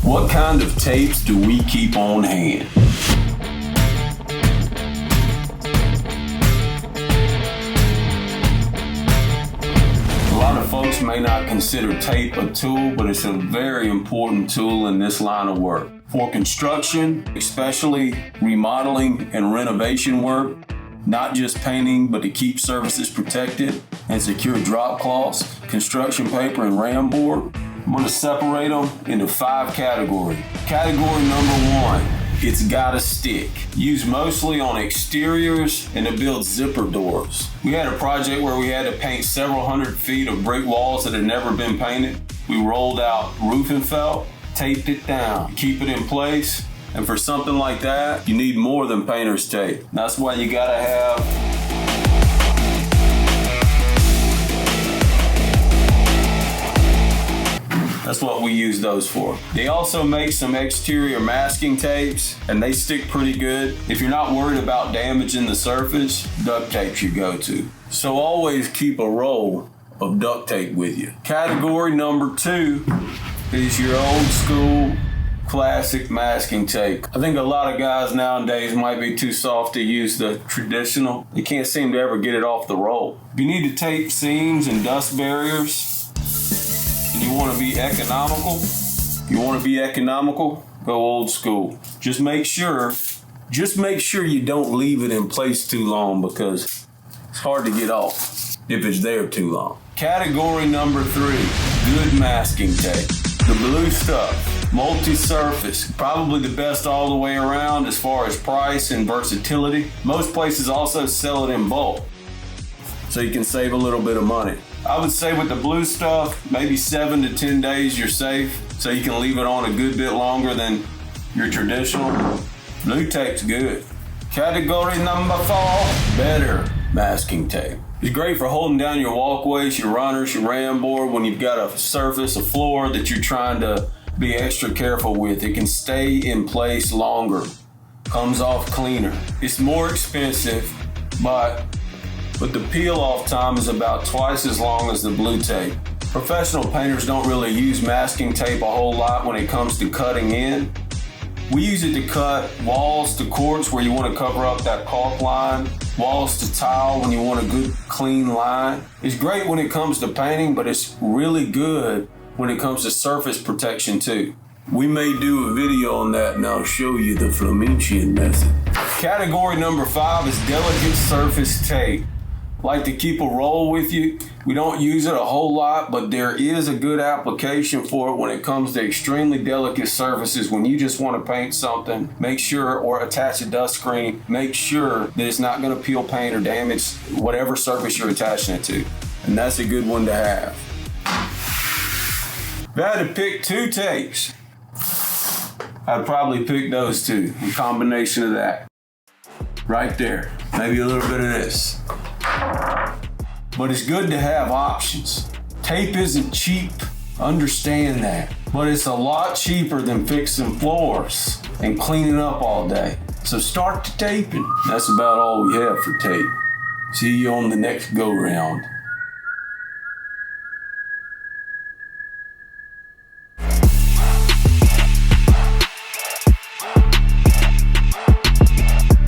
What kind of tapes do we keep on hand? A lot of folks may not consider tape a tool, but it's a very important tool in this line of work. For construction, especially remodeling and renovation work, not just painting, but to keep surfaces protected and secure drop cloths, construction paper, and ram board, I'm going to separate them into 5 categories. Category number 1, it's gotta stick. Used mostly on exteriors and to build zipper doors. We had a project where we had to paint several hundred feet of brick walls that had never been painted. We rolled out roofing felt, taped it down, keep it in place. And for something like that, you need more than painter's tape. That's why you gotta have That's what we use those for. They also make some exterior masking tapes, and they stick pretty good. If you're not worried about damaging the surface, duct tape's your go-to. So always keep a roll of duct tape with you. Category number 2 is your old school classic masking tape. I think a lot of guys nowadays might be too soft to use the traditional. You can't seem to ever get it off the roll. If you need to tape seams and dust barriers, and you want to be economical, go old school. Just make sure you don't leave it in place too long, because it's hard to get off if it's there too long. Category number 3, good masking tape. The blue stuff, multi-surface, probably the best all the way around as far as price and versatility. Most places also sell it in bulk, so you can save a little bit of money. I would say with the blue stuff, maybe 7 to 10 days you're safe, so you can leave it on a good bit longer than your traditional. Blue tape's good. Category number 4, better masking tape. It's great for holding down your walkways, your runners, your ram board when you've got a surface, a floor that you're trying to be extra careful with. It can stay in place longer, comes off cleaner. It's more expensive, but the peel-off time is about twice as long as the blue tape. Professional painters don't really use masking tape a whole lot when it comes to cutting in. We use it to cut walls to quartz where you want to cover up that caulk line, walls to tile when you want a good clean line. It's great when it comes to painting, but it's really good when it comes to surface protection too. We may do a video on that, and I'll show you the Flamencian method. Category number 5 is delicate surface tape. Like to keep a roll with you. We don't use it a whole lot, but there is a good application for it when it comes to extremely delicate surfaces. When you just want to paint something, make sure, or attach a dust screen, make sure that it's not going to peel paint or damage whatever surface you're attaching it to. And that's a good one to have. If I had to pick 2 tapes, I'd probably pick those 2. A combination of that. Right there. Maybe a little bit of this. But it's good to have options. Tape isn't cheap, understand that. But it's a lot cheaper than fixing floors and cleaning up all day. So start the taping. That's about all we have for tape. See you on the next go round.